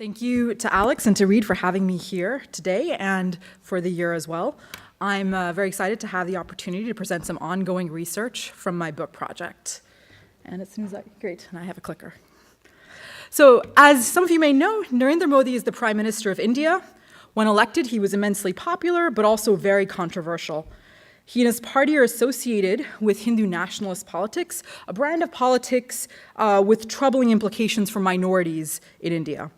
Thank you to Alex and to Reed for having me here today and for the year as well. I'm very excited to have the opportunity to present some ongoing research from my book project. And it seems like, great, and I have a clicker. So as some of you may know, Narendra Modi is the Prime Minister of India. When elected, he was immensely popular, but also very controversial. He and his party are associated with Hindu nationalist politics, a brand of politics with troubling implications for minorities in India.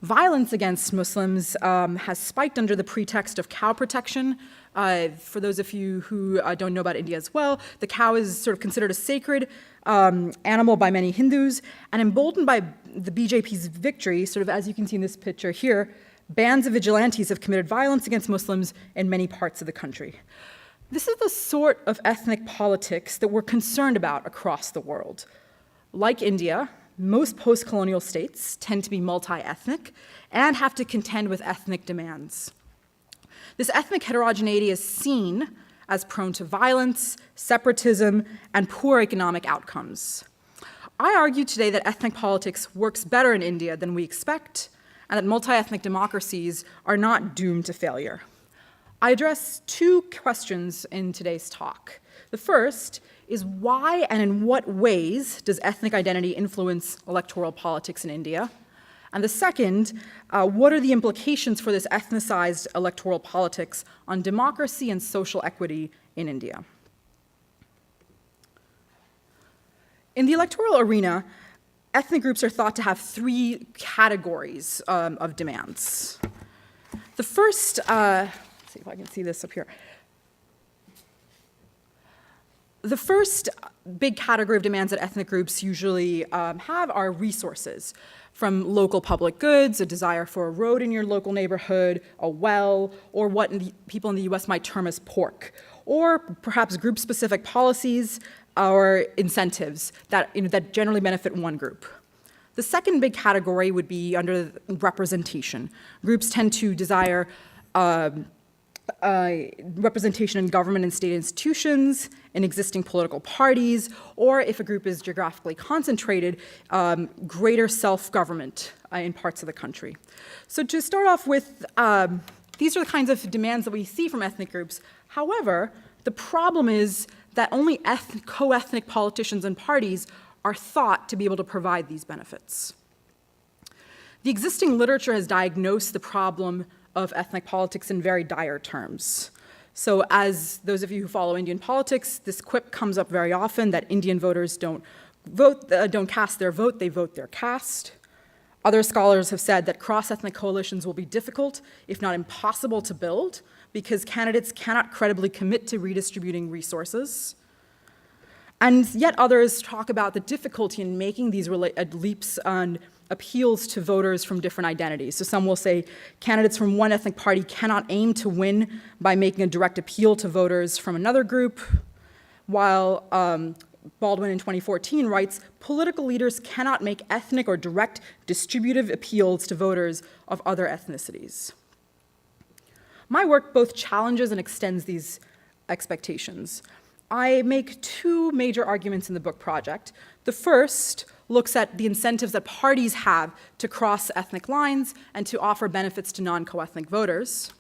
Violence against Muslims has spiked under the pretext of cow protection. For those of you who don't know about India as well, the cow is sort of considered a sacred animal by many Hindus, and emboldened by the BJP's victory, sort of as you can see in this picture here, bands of vigilantes have committed violence against Muslims in many parts of the country. This is the sort of ethnic politics that we're concerned about across the world. Like India, most post-colonial states tend to be multi-ethnic and have to contend with ethnic demands. This ethnic heterogeneity is seen as prone to violence, separatism, and poor economic outcomes. I argue today that ethnic politics works better in India than we expect, and that multi-ethnic democracies are not doomed to failure. I address two questions in today's talk. The first is why and in what ways does ethnic identity influence electoral politics in India? And the second, what are the implications for this ethnicized electoral politics on democracy and social equity in India? In the electoral arena, ethnic groups are thought to have three categories of demands. The first, let's see if I can see this up here. The first big category of demands that ethnic groups usually have are resources, from local public goods, a desire for a road in your local neighborhood, a well, or what people in the US might term as pork, or perhaps group-specific policies or incentives that generally benefit one group. The second big category would be under representation. Groups tend to desire representation in government and state institutions, in existing political parties, or if a group is geographically concentrated, greater self-government in parts of the country. So to start off with, these are the kinds of demands that we see from ethnic groups. However, the problem is that only co-ethnic politicians and parties are thought to be able to provide these benefits. The existing literature has diagnosed the problem of ethnic politics in very dire terms. So as those of you who follow Indian politics, this quip comes up very often that Indian voters don't cast their vote, they vote their caste. Other scholars have said that cross-ethnic coalitions will be difficult, if not impossible to build, because candidates cannot credibly commit to redistributing resources. And yet others talk about the difficulty in making these leaps and appeals to voters from different identities. So some will say candidates from one ethnic party cannot aim to win by making a direct appeal to voters from another group, while Baldwin in 2014 writes, political leaders cannot make ethnic or direct distributive appeals to voters of other ethnicities. My work both challenges and extends these expectations. I make two major arguments in the book project. The first looks at the incentives that parties have to cross ethnic lines and to offer benefits to non-co-ethnic voters.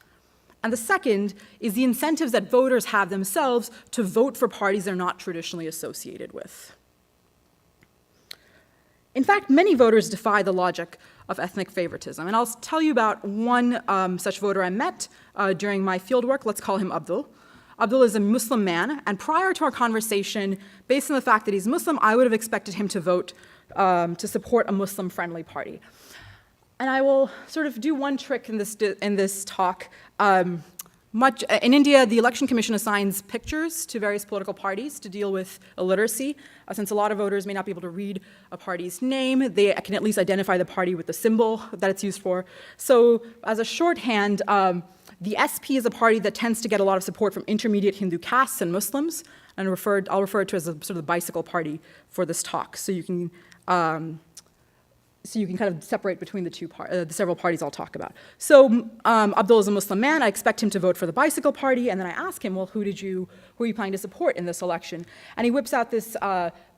And the second is the incentives that voters have themselves to vote for parties they're not traditionally associated with. In fact, many voters defy the logic of ethnic favoritism. And I'll tell you about one such voter I met during my fieldwork. Let's call him Abdul. Abdul is a Muslim man, and prior to our conversation, based on the fact that he's Muslim, I would have expected him to vote to support a Muslim-friendly party. And I will sort of do one trick in this talk. In India, the Election Commission assigns pictures to various political parties to deal with illiteracy. Since a lot of voters may not be able to read a party's name, they can at least identify the party with the symbol that it's used for. So as a shorthand, the SP is a party that tends to get a lot of support from intermediate Hindu castes and Muslims, and I'll refer to it as a sort of the bicycle party for this talk, so you can kind of separate between the several parties I'll talk about. So Abdul is a Muslim man. I expect him to vote for the bicycle party, and then I ask him, well, who are you planning to support in this election? And he whips out this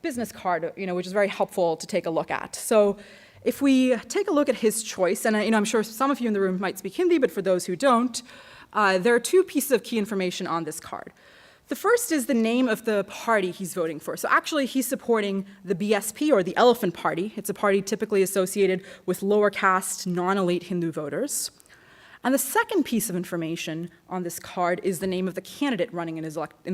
business card, which is very helpful to take a look at. So If we take a look at his choice, and I'm sure some of you in the room might speak Hindi, but for those who don't, there are two pieces of key information on this card. The first is the name of the party he's voting for. So actually, he's supporting the BSP, or the Elephant Party. It's a party typically associated with lower caste, non-elite Hindu voters. And the second piece of information on this card is the name of the candidate running in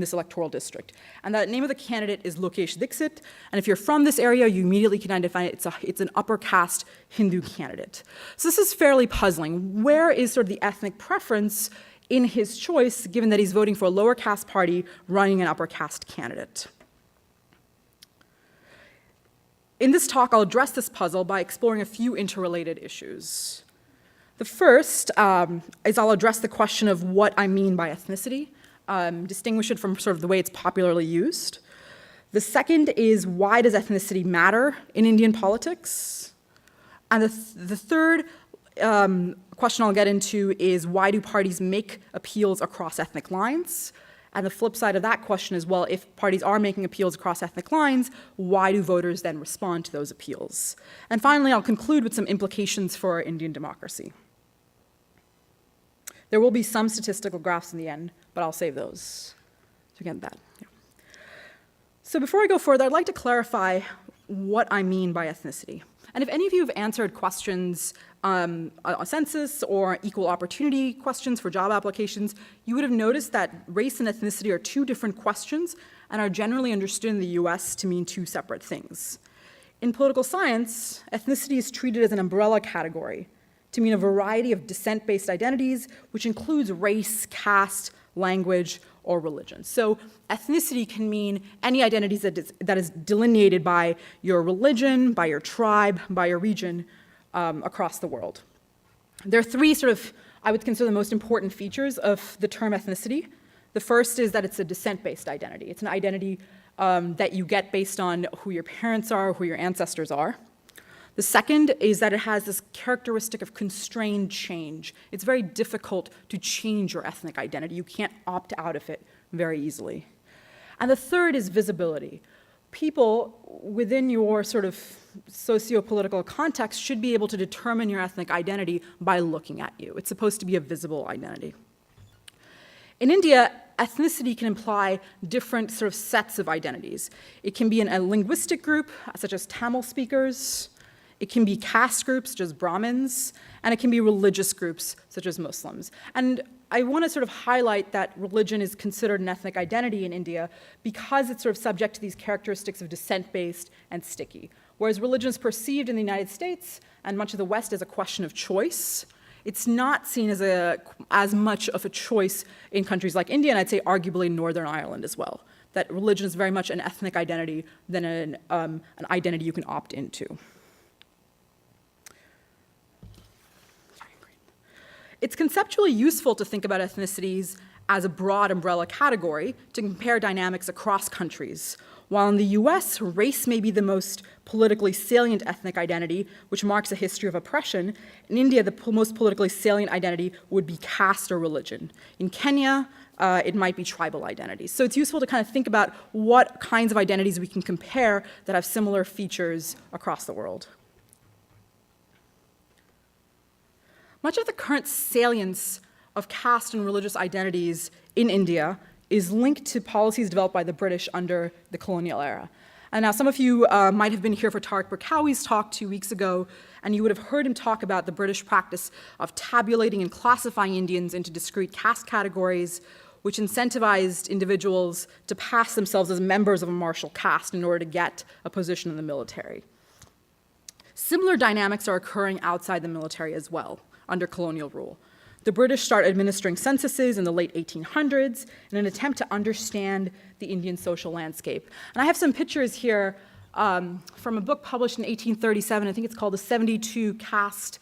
this electoral district. And that name of the candidate is Lokesh Dixit. And if you're from this area, you immediately can identify it's an upper caste Hindu candidate. So this is fairly puzzling. Where is sort of the ethnic preference in his choice, given that he's voting for a lower caste party running an upper caste candidate? In this talk, I'll address this puzzle by exploring a few interrelated issues. The first is I'll address the question of what I mean by ethnicity, distinguish it from sort of the way it's popularly used. The second is, why does ethnicity matter in Indian politics? And the third question I'll get into is, why do parties make appeals across ethnic lines? And the flip side of that question is, well, if parties are making appeals across ethnic lines, why do voters then respond to those appeals? And finally, I'll conclude with some implications for Indian democracy. There will be some statistical graphs in the end, but I'll save those to get that. Yeah. So before I go further, I'd like to clarify what I mean by ethnicity. And if any of you have answered questions, a census or equal opportunity questions for job applications, you would have noticed that race and ethnicity are two different questions and are generally understood in the US to mean two separate things. In political science, ethnicity is treated as an umbrella category to mean a variety of descent-based identities, which includes race, caste, language, or religion. So ethnicity can mean any identities that is delineated by your religion, by your tribe, by your region across the world. There are three sort of, I would consider, the most important features of the term ethnicity. The first is that it's a descent-based identity. It's an identity that you get based on who your parents are, who your ancestors are. The second is that it has this characteristic of constrained change. It's very difficult to change your ethnic identity. You can't opt out of it very easily. And the third is visibility. People within your sort of socio-political context should be able to determine your ethnic identity by looking at you. It's supposed to be a visible identity. In India, ethnicity can imply different sort of sets of identities. It can be in a linguistic group, such as Tamil speakers. It can be caste groups, such as Brahmins, and it can be religious groups, such as Muslims. And I want to sort of highlight that religion is considered an ethnic identity in India because it's sort of subject to these characteristics of descent-based and sticky. Whereas religion is perceived in the United States and much of the West as a question of choice, it's not seen as much of a choice in countries like India, and I'd say arguably Northern Ireland as well. That religion is very much an ethnic identity than an identity you can opt into. It's conceptually useful to think about ethnicities as a broad umbrella category to compare dynamics across countries. While in the US, race may be the most politically salient ethnic identity, which marks a history of oppression, in India, the most politically salient identity would be caste or religion. In Kenya, it might be tribal identities. So it's useful to kind of think about what kinds of identities we can compare that have similar features across the world. Much of the current salience of caste and religious identities in India is linked to policies developed by the British under the colonial era. And now some of you might have been here for Tariq Barkawi's talk 2 weeks ago, and you would have heard him talk about the British practice of tabulating and classifying Indians into discrete caste categories, which incentivized individuals to pass themselves as members of a martial caste in order to get a position in the military. Similar dynamics are occurring outside the military as well, under colonial rule. The British start administering censuses in the late 1800s in an attempt to understand the Indian social landscape. And I have some pictures here from a book published in 1837. I think it's called The 72 Caste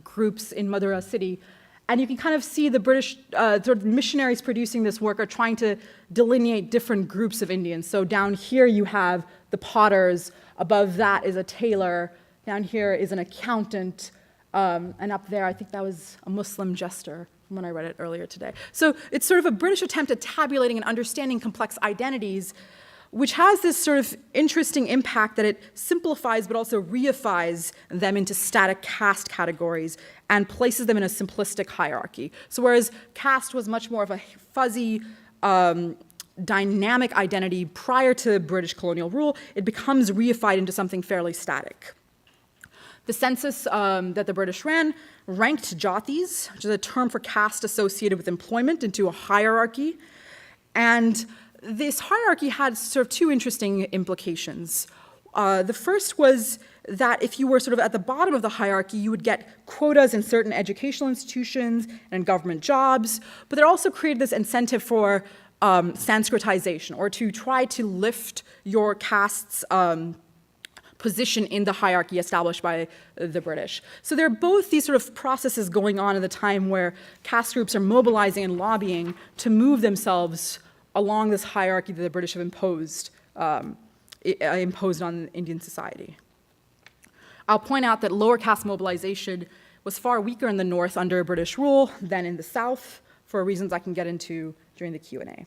Groups in Madura City. And you can kind of see the British sort of missionaries producing this work are trying to delineate different groups of Indians. So down here you have the potters, above that is a tailor, down here is an accountant, and up there, I think that was a Muslim jester when I read it earlier today. So it's sort of a British attempt at tabulating and understanding complex identities, which has this sort of interesting impact that it simplifies but also reifies them into static caste categories and places them in a simplistic hierarchy. So whereas caste was much more of a fuzzy, dynamic identity prior to British colonial rule, it becomes reified into something fairly static. The census that the British ran ranked jatis, which is a term for caste associated with employment, into a hierarchy. And this hierarchy had sort of two interesting implications. The first was that if you were sort of at the bottom of the hierarchy, you would get quotas in certain educational institutions and government jobs, but it also created this incentive for Sanskritization, or to try to lift your caste's position in the hierarchy established by the British. So there are both these sort of processes going on at the time where caste groups are mobilizing and lobbying to move themselves along this hierarchy that the British have imposed on Indian society. I'll point out that lower caste mobilization was far weaker in the North under British rule than in the South, for reasons I can get into during the Q&A.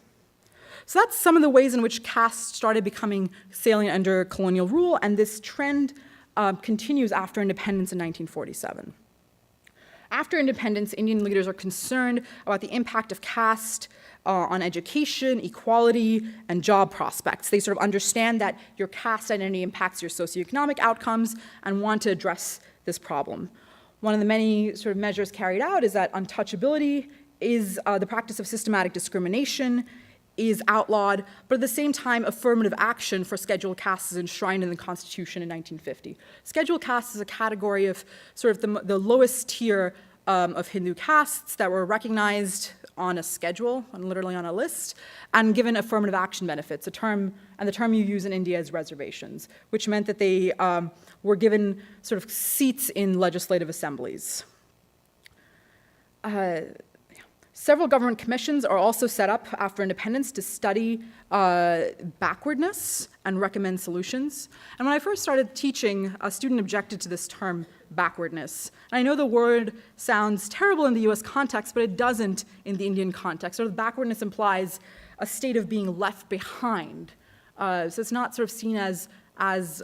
So that's some of the ways in which caste started becoming salient under colonial rule, and this trend continues after independence in 1947. After independence, Indian leaders are concerned about the impact of caste on education, equality, and job prospects. They sort of understand that your caste identity impacts your socioeconomic outcomes and want to address this problem. One of the many sort of measures carried out is that untouchability is the practice of systematic discrimination is outlawed, but at the same time, affirmative action for scheduled castes is enshrined in the Constitution in 1950. Scheduled castes is a category of sort of the lowest tier of Hindu castes that were recognized on a schedule, literally on a list, and given affirmative action benefits. The term you use in India is reservations, which meant that they were given sort of seats in legislative assemblies. Several government commissions are also set up after independence to study backwardness and recommend solutions. And when I first started teaching, a student objected to this term, backwardness. And I know the word sounds terrible in the US context, but it doesn't in the Indian context. So backwardness implies a state of being left behind. So it's not sort of seen as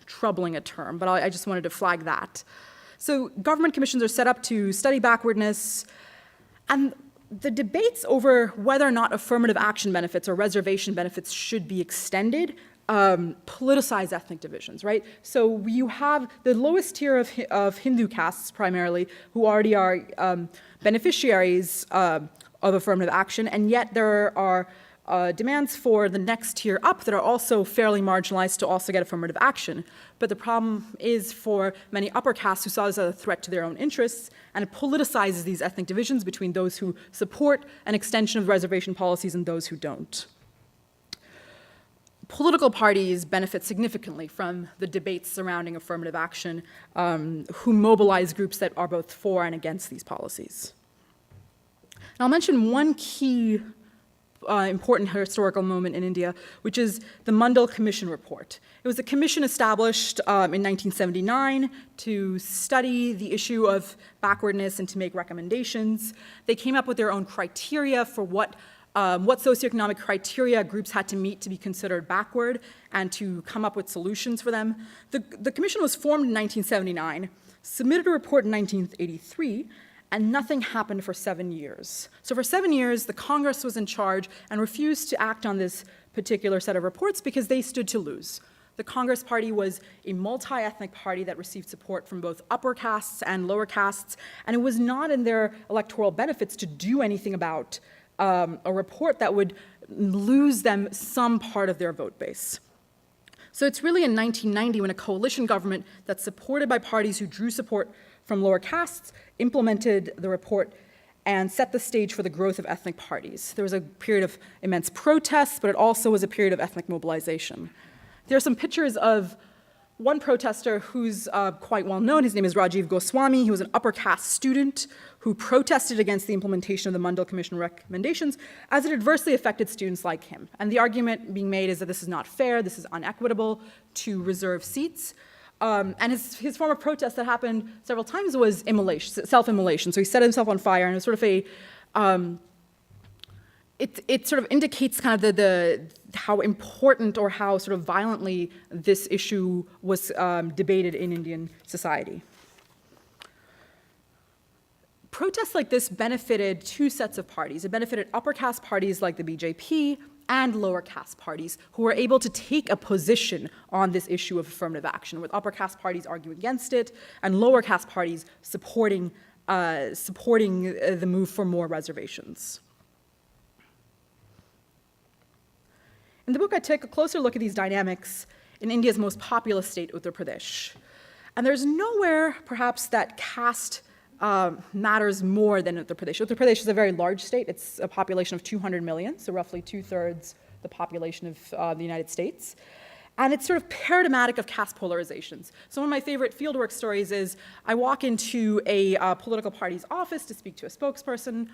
troubling a term, but I just wanted to flag that. So government commissions are set up to study backwardness, and the debates over whether or not affirmative action benefits or reservation benefits should be extended politicize ethnic divisions, right? So you have the lowest tier of Hindu castes primarily who already are beneficiaries of affirmative action, and yet there are demands for the next tier up that are also fairly marginalized to also get affirmative action. But the problem is for many upper castes who saw this as a threat to their own interests, and it politicizes these ethnic divisions between those who support an extension of reservation policies and those who don't. Political parties benefit significantly from the debates surrounding affirmative action, who mobilize groups that are both for and against these policies. And I'll mention one key important historical moment in India, which is the Mandal Commission report. It was a commission established in 1979 to study the issue of backwardness and to make recommendations. They came up with their own criteria for what socioeconomic criteria groups had to meet to be considered backward and to come up with solutions for them. The commission was formed in 1979, submitted a report in 1983, and nothing happened for 7 years. So for 7 years, the Congress was in charge and refused to act on this particular set of reports because they stood to lose. The Congress Party was a multi-ethnic party that received support from both upper castes and lower castes, and it was not in their electoral benefits to do anything about a report that would lose them some part of their vote base. So it's really in 1990 when a coalition government that's supported by parties who drew support from lower castes implemented the report and set the stage for the growth of ethnic parties. There was a period of immense protests, but it also was a period of ethnic mobilization. There are some pictures of one protester who's quite well known. His name is Rajiv Goswami. He was an upper caste student who protested against the implementation of the Mandal Commission recommendations as it adversely affected students like him. And the argument being made is that this is not fair, this is unequitable to reserve seats. And his form of protest that happened several times was immolation, self-immolation. So he set himself on fire, and it was sort of it sort of indicates kind of how important or how sort of violently this issue was debated in Indian society. Protests like this benefited two sets of parties. It benefited upper caste parties like the BJP and lower caste parties who were able to take a position on this issue of affirmative action, with upper caste parties arguing against it and lower caste parties supporting the move for more reservations. In the book, I take a closer look at these dynamics in India's most populous state, Uttar Pradesh. And there's nowhere, perhaps, that caste matters more than Uttar Pradesh. Uttar Pradesh is a very large state. It's a population of 200 million, so roughly 2/3 the population of the United States. And it's sort of paradigmatic of caste polarizations. So one of my favorite fieldwork stories is I walk into a political party's office to speak to a spokesperson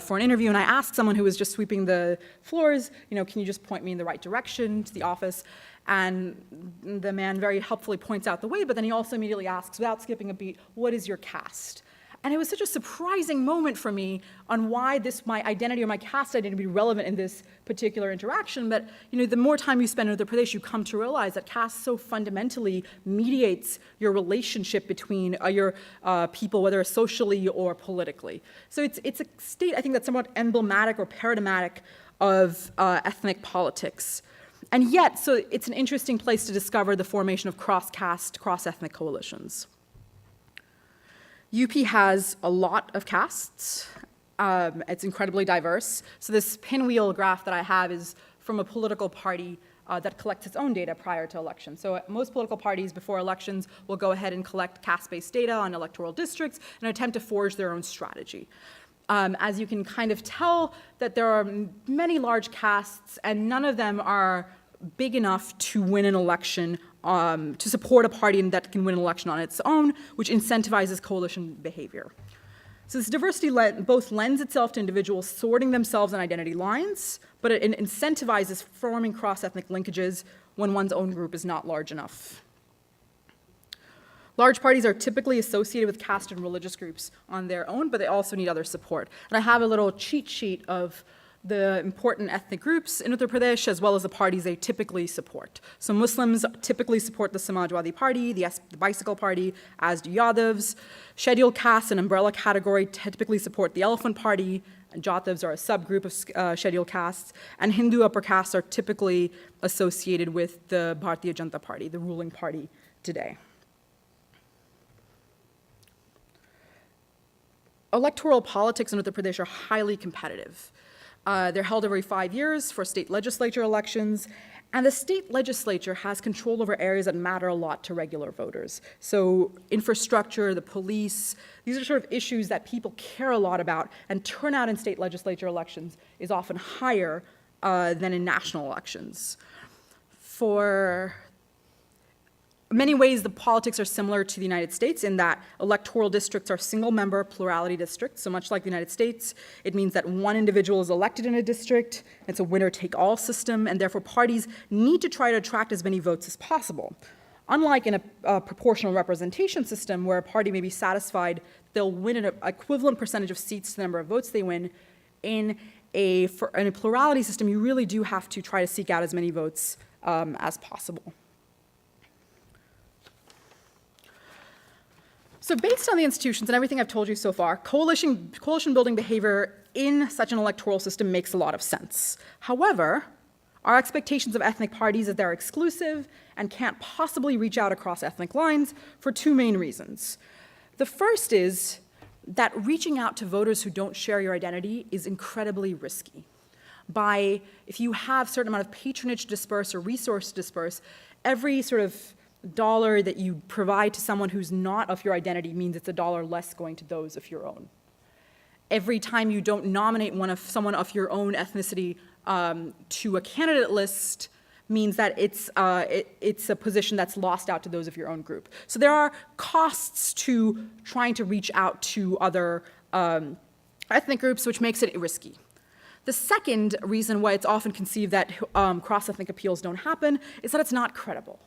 for an interview, and I ask someone who was just sweeping the floors, can you just point me in the right direction to the office? And the man very helpfully points out the way, but then he also immediately asks, without skipping a beat, what is your caste? And it was such a surprising moment for me on why my identity or my caste identity would be relevant in this particular interaction. But the more time you spend in Uttar Pradesh, you come to realize that caste so fundamentally mediates your relationship between your people, whether socially or politically. So it's a state, I think, that's somewhat emblematic or paradigmatic of ethnic politics. And yet, so it's an interesting place to discover the formation of cross-caste, cross-ethnic coalitions. UP has a lot of castes. It's incredibly diverse. So this pinwheel graph that I have is from a political party that collects its own data prior to election. So most political parties before elections will go ahead and collect caste-based data on electoral districts and attempt to forge their own strategy. As you can kind of tell, that there are many large castes, and none of them are big enough to win an election, to support a party that can win an election on its own, which incentivizes coalition behavior. So this diversity both lends itself to individuals sorting themselves on identity lines, but it incentivizes forming cross-ethnic linkages when one's own group is not large enough. Large parties are typically associated with caste and religious groups on their own, but they also need other support. And I have a little cheat sheet of the important ethnic groups in Uttar Pradesh, as well as the parties they typically support. So Muslims typically support the Samajwadi Party, the Bicycle Party, as do Yadavs. Scheduled castes, an umbrella category, typically support the Elephant Party, and Jatavs are a subgroup of scheduled castes, and Hindu upper castes are typically associated with the Bharatiya Janata Party, the ruling party today. Electoral politics in Uttar Pradesh are highly competitive. They're held every 5 years for state legislature elections, and the state legislature has control over areas that matter a lot to regular voters. So infrastructure, the police, these are sort of issues that people care a lot about, and turnout in state legislature elections is often higher than in national elections. For many ways, the politics are similar to the United States in that electoral districts are single-member plurality districts. So much like the United States, it means that one individual is elected in a district. It's a winner-take-all system, and therefore parties need to try to attract as many votes as possible. Unlike in a proportional representation system where a party may be satisfied they'll win an equivalent percentage of seats to the number of votes they win, in a plurality system, you really do have to try to seek out as many votes as possible. So based on the institutions and everything I've told you so far, coalition building behavior in such an electoral system makes a lot of sense. However, our expectations of ethnic parties is they're exclusive and can't possibly reach out across ethnic lines for two main reasons. The first is that reaching out to voters who don't share your identity is incredibly risky. If you have a certain amount of patronage to disperse or resource to disperse, every sort of dollar that you provide to someone who's not of your identity means it's a dollar less going to those of your own. Every time you don't nominate someone of your own ethnicity to a candidate list means that it's a position that's lost out to those of your own group. So there are costs to trying to reach out to other ethnic groups, which makes it risky. The second reason why it's often conceived that cross-ethnic appeals don't happen is that it's not credible.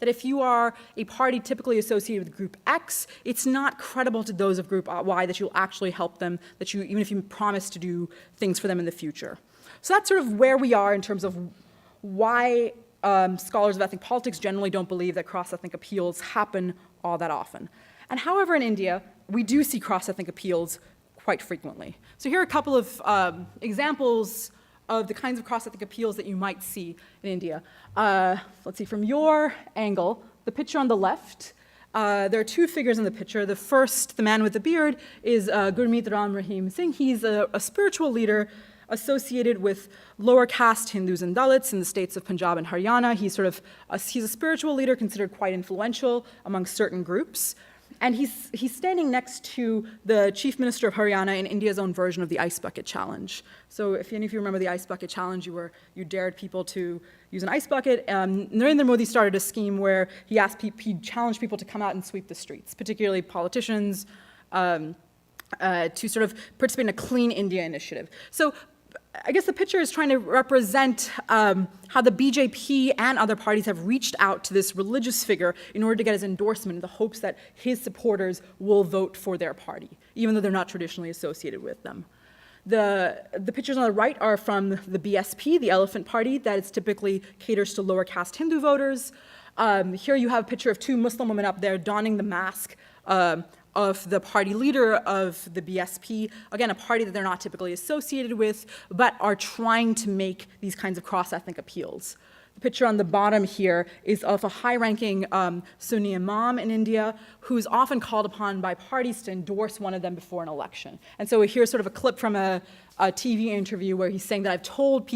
that if you are a party typically associated with group X, it's not credible to those of group Y that you'll actually help them, that you, even if you promise to do things for them in the future. So that's sort of where we are in terms of why scholars of ethnic politics generally don't believe that cross-ethnic appeals happen all that often. And however, in India, we do see cross-ethnic appeals quite frequently. So here are a couple of examples of the kinds of cross-ethnic appeals that you might see in India. Let's see, from your angle, the picture on the left, there are two figures in the picture. The first, the man with the beard, is Gurmeet Ram Rahim Singh. He's a spiritual leader associated with lower caste Hindus and Dalits in the states of Punjab and Haryana. He's a spiritual leader considered quite influential among certain groups. And he's standing next to the chief minister of Haryana in India's own version of the ice bucket challenge. So if any of you remember the ice bucket challenge, you dared people to use an ice bucket. Narendra Modi started a scheme where he challenged people to come out and sweep the streets, particularly politicians, to sort of participate in a Clean India initiative. So I guess the picture is trying to represent how the BJP and other parties have reached out to this religious figure in order to get his endorsement in the hopes that his supporters will vote for their party, even though they're not traditionally associated with them. The pictures on the right are from the BSP, the Elephant Party, that typically caters to lower caste Hindu voters. Here you have a picture of two Muslim women up there donning the mask of the party leader of the BSP, again, a party that they're not typically associated with, but are trying to make these kinds of cross-ethnic appeals. The picture on the bottom here is of a high-ranking Sunni imam in India who's often called upon by parties to endorse one of them before an election. And so here's sort of a clip from a TV interview where he's saying that I've told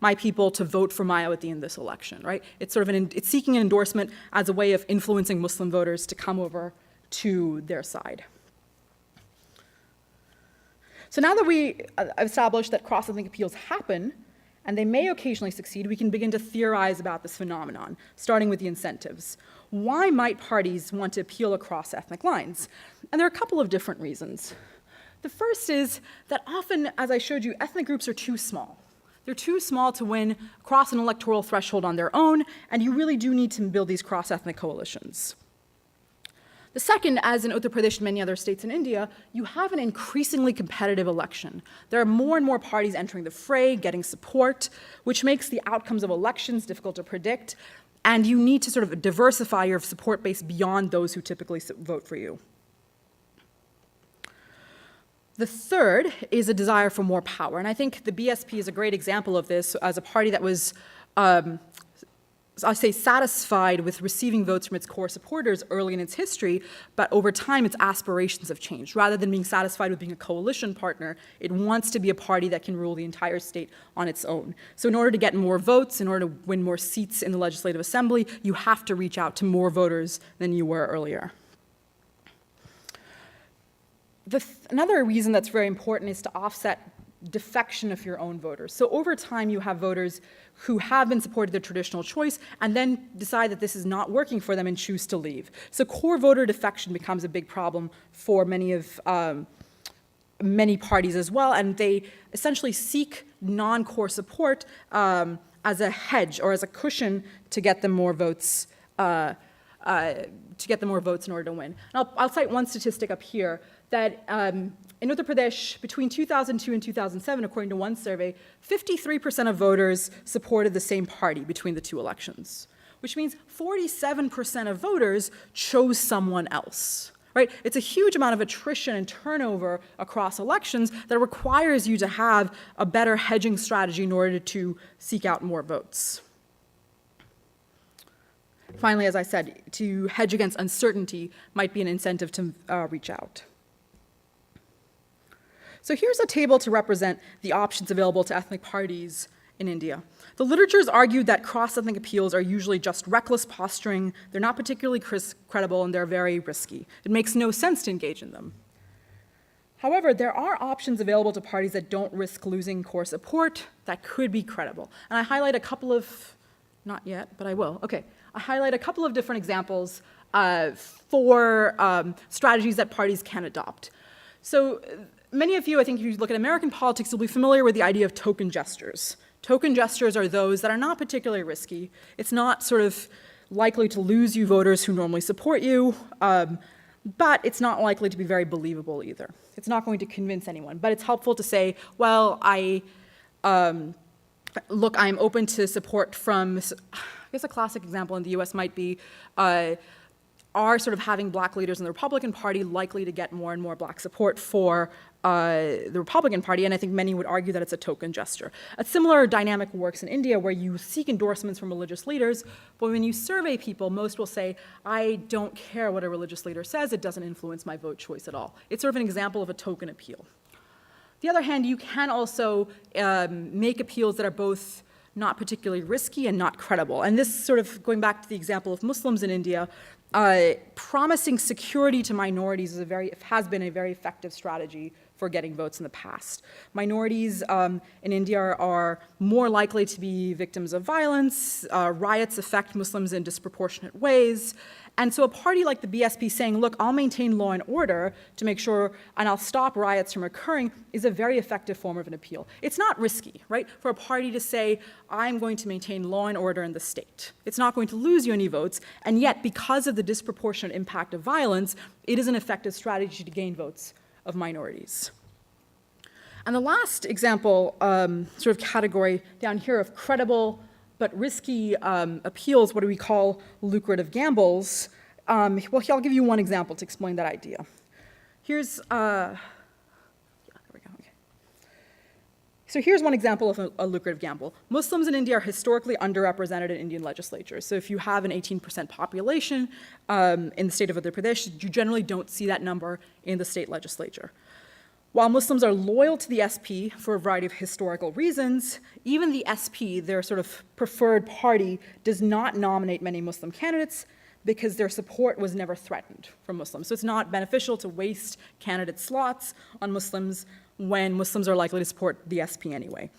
my people to vote for Mayawati in this election, right? It's sort of it's seeking an endorsement as a way of influencing Muslim voters to come over to their side. So now that we established that cross-ethnic appeals happen, and they may occasionally succeed, we can begin to theorize about this phenomenon, starting with the incentives. Why might parties want to appeal across ethnic lines? And there are a couple of different reasons. The first is that often, as I showed you, ethnic groups are too small. They're too small to win across an electoral threshold on their own, and you really do need to build these cross-ethnic coalitions. The second, as in Uttar Pradesh and many other states in India, you have an increasingly competitive election. There are more and more parties entering the fray, getting support, which makes the outcomes of elections difficult to predict, and you need to sort of diversify your support base beyond those who typically vote for you. The third is a desire for more power, and I think the BSP is a great example of this as a party that was I say satisfied with receiving votes from its core supporters early in its history, but over time its aspirations have changed. Rather than being satisfied with being a coalition partner, it wants to be a party that can rule the entire state on its own. So in order to get more votes, in order to win more seats in the Legislative Assembly, you have to reach out to more voters than you were earlier. Another reason that's very important is to offset defection of your own voters. So over time, you have voters who have been supported their traditional choice and then decide that this is not working for them and choose to leave. So core voter defection becomes a big problem for many parties as well, and they essentially seek non-core support as a hedge or as a cushion to get them more votes. In order to win. And I'll cite one statistic up here that in Uttar Pradesh, between 2002 and 2007, according to one survey, 53% of voters supported the same party between the two elections, which means 47% of voters chose someone else. Right? It's a huge amount of attrition and turnover across elections that requires you to have a better hedging strategy in order to seek out more votes. Finally, as I said, to hedge against uncertainty might be an incentive to reach out. So here's a table to represent the options available to ethnic parties in India. The literature has argued that cross-ethnic appeals are usually just reckless posturing, they're not particularly credible, and they're very risky. It makes no sense to engage in them. However, there are options available to parties that don't risk losing core support that could be credible. And I highlight a couple of, not yet, but I will. Okay, I highlight a couple of different examples for strategies that parties can adopt. So many of you, I think if you look at American politics, you'll be familiar with the idea of token gestures. Token gestures are those that are not particularly risky. It's not sort of likely to lose you voters who normally support you, but it's not likely to be very believable either. It's not going to convince anyone, but it's helpful to say, well, look, I'm open to support from, I guess a classic example in the US might be, are sort of having black leaders in the Republican Party likely to get more and more black support for the Republican Party, and I think many would argue that it's a token gesture. A similar dynamic works in India where you seek endorsements from religious leaders, but when you survey people, most will say, I don't care what a religious leader says, it doesn't influence my vote choice at all. It's sort of an example of a token appeal. On the other hand, you can also make appeals that are both not particularly risky and not credible. And this sort of, going back to the example of Muslims in India, promising security to minorities has been a very effective strategy for getting votes in the past. Minorities in India are more likely to be victims of violence. Riots affect Muslims in disproportionate ways. And so a party like the BSP saying, look, I'll maintain law and order to make sure, and I'll stop riots from occurring, is a very effective form of an appeal. It's not risky, right, for a party to say, I'm going to maintain law and order in the state. It's not going to lose you any votes, and yet because of the disproportionate impact of violence, it is an effective strategy to gain votes of minorities. And the last example, sort of category down here of credible but risky appeals, what do we call lucrative gambles? Well, here, I'll give you one example to explain that idea. Here's, there we go, okay. So here's one example of a lucrative gamble. Muslims in India are historically underrepresented in Indian legislatures. So if you have an 18% population in the state of Uttar Pradesh, you generally don't see that number in the state legislature. While Muslims are loyal to the SP for a variety of historical reasons, even the SP, their sort of preferred party, does not nominate many Muslim candidates because their support was never threatened from Muslims. So it's not beneficial to waste candidate slots on Muslims when Muslims are likely to support the SP anyway.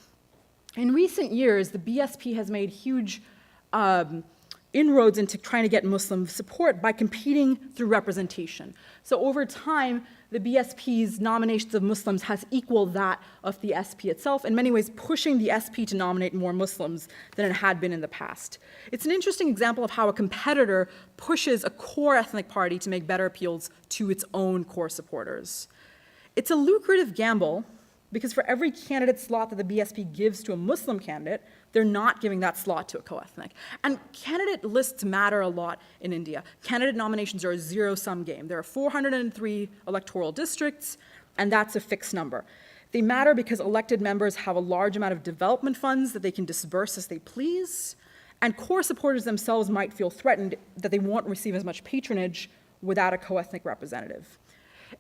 In recent years, the BSP has made huge inroads into trying to get Muslim support by competing through representation. So over time, the BSP's nominations of Muslims has equaled that of the SP itself, in many ways pushing the SP to nominate more Muslims than it had been in the past. It's an interesting example of how a competitor pushes a core ethnic party to make better appeals to its own core supporters. It's a lucrative gamble because for every candidate slot that the BSP gives to a Muslim candidate, they're not giving that slot to a co-ethnic. And candidate lists matter a lot in India. Candidate nominations are a zero-sum game. There are 403 electoral districts, and that's a fixed number. They matter because elected members have a large amount of development funds that they can disperse as they please, and core supporters themselves might feel threatened that they won't receive as much patronage without a co-ethnic representative.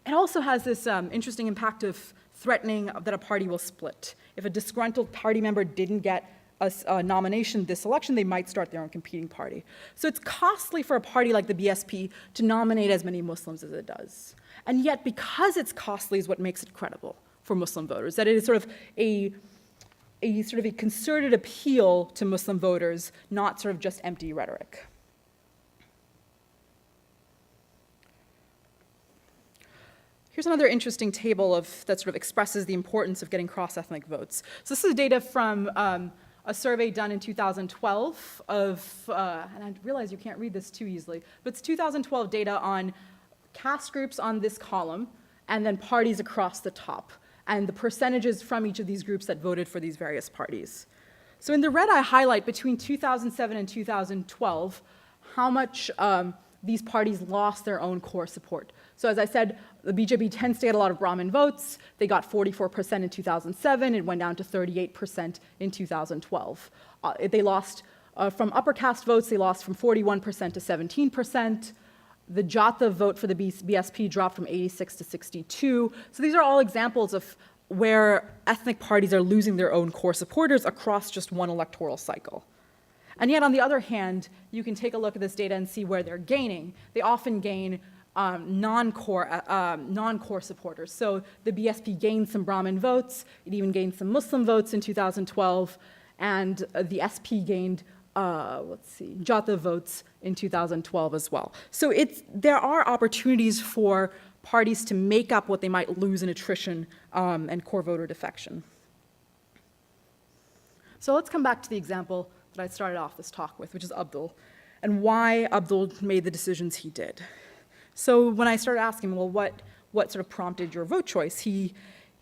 It also has this interesting impact of threatening that a party will split. If a disgruntled party member didn't get a nomination this election, they might start their own competing party. So it's costly for a party like the BSP to nominate as many Muslims as it does. And yet, because it's costly is what makes it credible for Muslim voters, that it is sort of a concerted appeal to Muslim voters, not sort of just empty rhetoric. Here's another interesting table that sort of expresses the importance of getting cross-ethnic votes. So this is data from a survey done in 2012 of, and I realize you can't read this too easily, but it's 2012 data on caste groups on this column and then parties across the top, and the percentages from each of these groups that voted for these various parties. So in the red, I highlight between 2007 and 2012 how much these parties lost their own core support. So as I said, the BJP tends to get a lot of Brahmin votes. They got 44% in 2007. It went down to 38% in 2012. They lost from upper caste votes, they lost from 41% to 17%. The Jata vote for the BSP dropped from 86 to 62. So these are all examples of where ethnic parties are losing their own core supporters across just one electoral cycle. And yet, on the other hand, you can take a look at this data and see where they're gaining. They often gain non-core supporters. So the BSP gained some Brahmin votes. It even gained some Muslim votes in 2012. And the SP gained, Jata votes in 2012 as well. So there are opportunities for parties to make up what they might lose in attrition and core voter defection. So let's come back to the example that I started off this talk with, which is Abdul. and why Abdul made the decisions he did. So when I started asking him, well, what sort of prompted your vote choice, he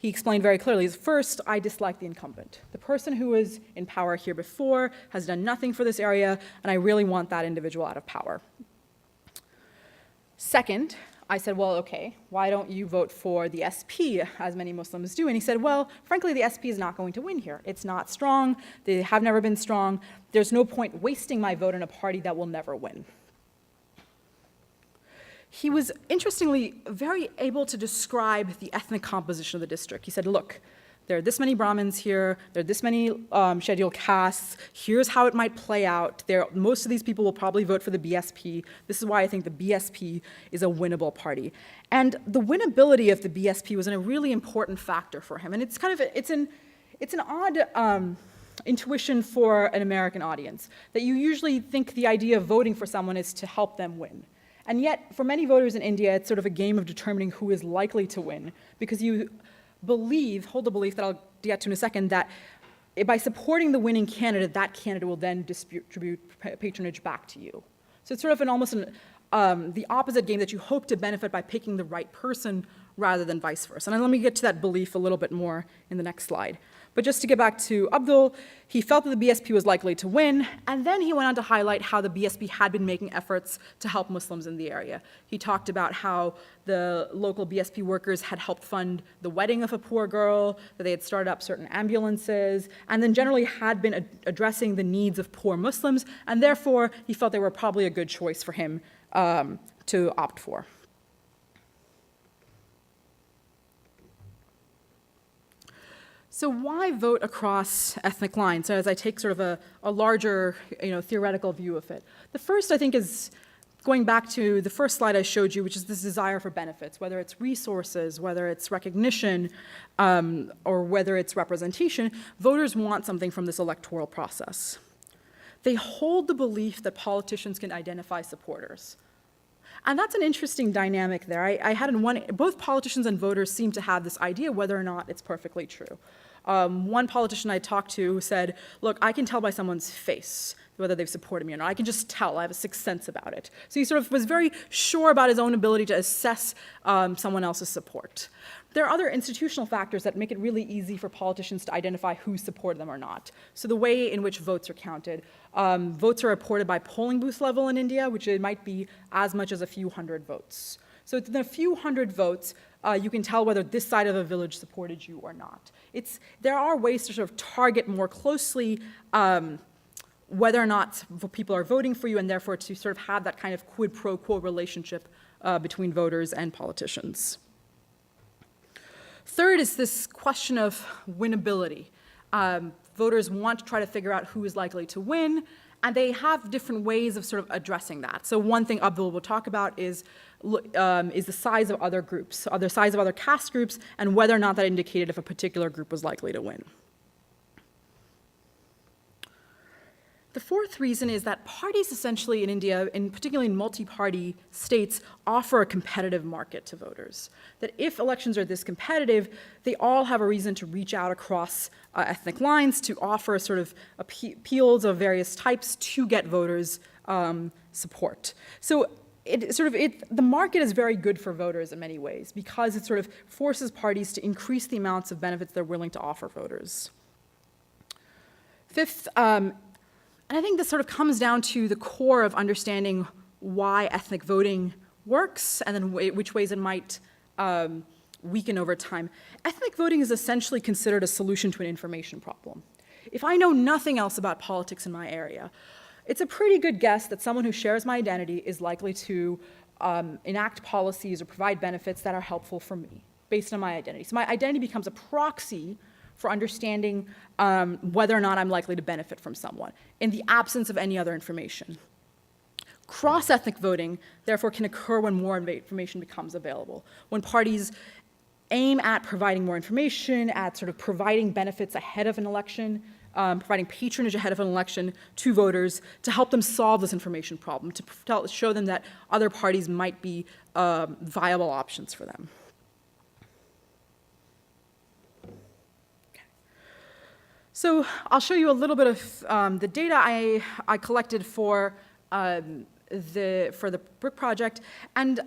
explained very clearly, first, I dislike the incumbent. The person who was in power here before has done nothing for this area, and I really want that individual out of power. Second, I said, well, okay, why don't you vote for the SP, as many Muslims do? And he said, well, frankly, the SP is not going to win here. It's not strong. They have never been strong. There's no point wasting my vote on a party that will never win. He was, interestingly, very able to describe the ethnic composition of the district. He said, look, there are this many Brahmins here, there are this many scheduled castes, here's how it might play out. Most of these people will probably vote for the BSP. This is why I think the BSP is a winnable party. And the winnability of the BSP was a really important factor for him. And it's an odd intuition for an American audience, that you usually think the idea of voting for someone is to help them win. And yet, for many voters in India, it's sort of a game of determining who is likely to win, because you hold the belief that I'll get to in a second, that by supporting the winning candidate, that candidate will then distribute patronage back to you. So it's sort of the opposite game, that you hope to benefit by picking the right person rather than vice versa. And let me get to that belief a little bit more in the next slide. But just to get back to Abdul, he felt that the BSP was likely to win, and then he went on to highlight how the BSP had been making efforts to help Muslims in the area. He talked about how the local BSP workers had helped fund the wedding of a poor girl, that they had started up certain ambulances, and then generally had been addressing the needs of poor Muslims, and therefore he felt they were probably a good choice for him to opt for. So why vote across ethnic lines? So as I take sort of a larger, theoretical view of it. The first, I think, is going back to the first slide I showed you, which is this desire for benefits, whether it's resources, whether it's recognition, or whether it's representation. Voters want something from this electoral process. They hold the belief that politicians can identify supporters. And that's an interesting dynamic there. I had both politicians and voters seem to have this idea, whether or not it's perfectly true. One politician I talked to said, look, I can tell by someone's face whether they've supported me or not. I can just tell. I have a sixth sense about it. So he sort of was very sure about his own ability to assess someone else's support. There are other institutional factors that make it really easy for politicians to identify who supported them or not. So the way in which votes are counted. Votes are reported by polling booth level in India, which it might be as much as a few hundred votes. So in a few hundred votes, you can tell whether this side of a village supported you or not. There are ways to sort of target more closely whether or not people are voting for you, and therefore to sort of have that kind of quid pro quo relationship between voters and politicians. Third is this question of winnability. Voters want to try to figure out who is likely to win, and they have different ways of sort of addressing that. So one thing Abdul will talk about is the size of other groups, the size of other caste groups, and whether or not that indicated if a particular group was likely to win. The fourth reason is that parties essentially in India, and particularly in multi-party states, offer a competitive market to voters. That if elections are this competitive, they all have a reason to reach out across ethnic lines to offer sort of appeals of various types to get voters support. So the market is very good for voters in many ways because it sort of forces parties to increase the amounts of benefits they're willing to offer voters. Fifth, and I think this sort of comes down to the core of understanding why ethnic voting works and then which ways it might weaken over time. Ethnic voting is essentially considered a solution to an information problem. If I know nothing else about politics in my area, it's a pretty good guess that someone who shares my identity is likely to enact policies or provide benefits that are helpful for me based on my identity. So my identity becomes a proxy for understanding whether or not I'm likely to benefit from someone in the absence of any other information. Cross-ethnic voting, therefore, can occur when more information becomes available. When parties aim at providing more information, at sort of providing benefits ahead of an election, providing patronage ahead of an election to voters to help them solve this information problem, to show them that other parties might be viable options for them. So I'll show you a little bit of the data I collected for for the book project. And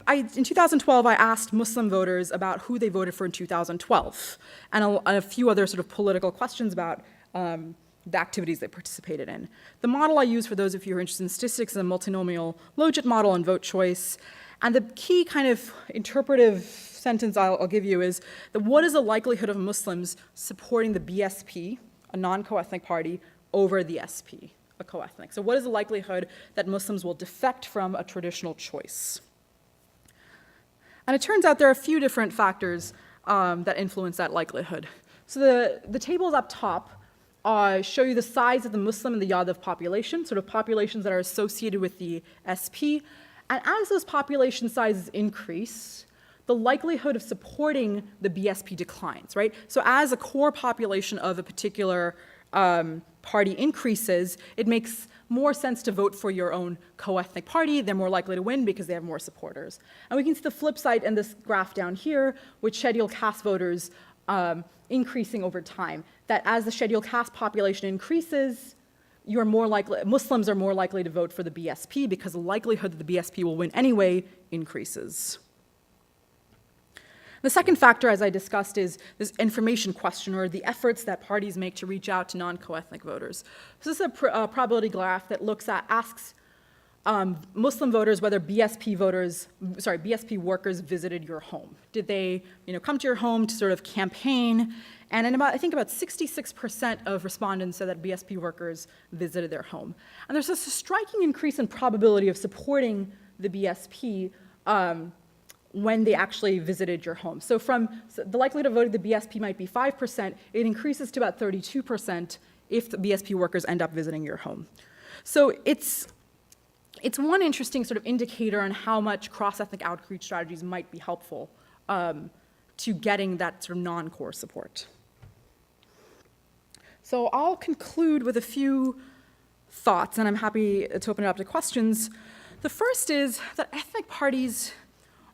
in 2012, I asked Muslim voters about who they voted for in 2012, and a few other sort of political questions about the activities they participated in. The model I use, for those of you who are interested in statistics, is a multinomial logit model and vote choice. And the key kind of interpretive sentence I'll give you is that what is the likelihood of Muslims supporting the BSP, a non-coethnic party, over the SP, a coethnic? So what is the likelihood that Muslims will defect from a traditional choice? And it turns out there are a few different factors that influence that likelihood. So the tables up top show you the size of the Muslim and the Yadav population, sort of populations that are associated with the SP. And as those population sizes increase, the likelihood of supporting the BSP declines, right? So as a core population of a particular party increases, it makes more sense to vote for your own co-ethnic party. They're more likely to win because they have more supporters. And we can see the flip side in this graph down here, with scheduled caste voters increasing over time. That as the scheduled caste population increases, Muslims are more likely to vote for the BSP because the likelihood that the BSP will win anyway increases. The second factor, as I discussed, is this information question, or the efforts that parties make to reach out to non-coethnic voters. So this is a probability graph that asks Muslim voters whether BSP workers visited your home. Did they, come to your home to sort of campaign? And in I think about 66% of respondents said that BSP workers visited their home. And there's a striking increase in probability of supporting the BSP when they actually visited your home. So the likelihood of voting the BSP might be 5%, it increases to about 32% if the BSP workers end up visiting your home. So it's one interesting sort of indicator on how much cross-ethnic outreach strategies might be helpful to getting that sort of non-core support. So I'll conclude with a few thoughts, and I'm happy to open it up to questions. The first is that ethnic parties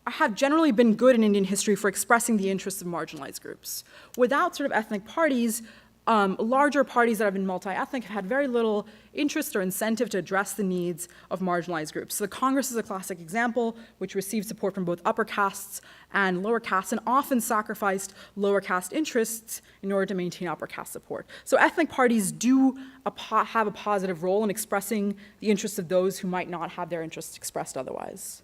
have generally been good in Indian history for expressing the interests of marginalized groups. Without sort of ethnic parties, larger parties that have been multi-ethnic have had very little interest or incentive to address the needs of marginalized groups. So the Congress is a classic example, which received support from both upper castes and lower castes, and often sacrificed lower caste interests in order to maintain upper caste support. So ethnic parties do have a positive role in expressing the interests of those who might not have their interests expressed otherwise.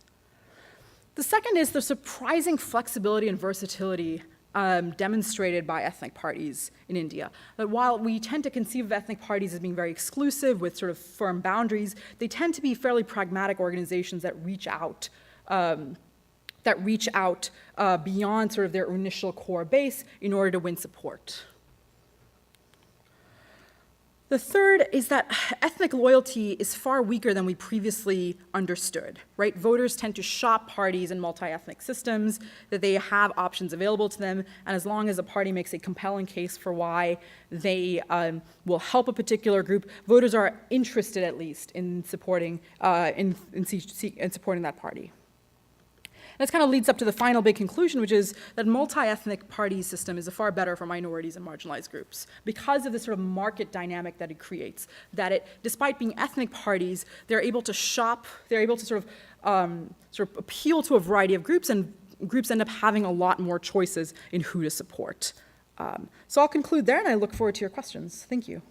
The second is the surprising flexibility and versatility demonstrated by ethnic parties in India. That while we tend to conceive of ethnic parties as being very exclusive with sort of firm boundaries, they tend to be fairly pragmatic organizations that reach out beyond sort of their initial core base in order to win support. The third is that ethnic loyalty is far weaker than we previously understood, right? Voters tend to shop parties in multi-ethnic systems, that they have options available to them, and as long as a party makes a compelling case for why they will help a particular group, voters are interested at least in supporting, supporting that party. And this kind of leads up to the final big conclusion, which is that multi-ethnic party system is far better for minorities and marginalized groups because of the sort of market dynamic that it creates, that it, despite being ethnic parties, they're able to shop, they're able to sort of appeal to a variety of groups, and groups end up having a lot more choices in who to support. So I'll conclude there, and I look forward to your questions. Thank you.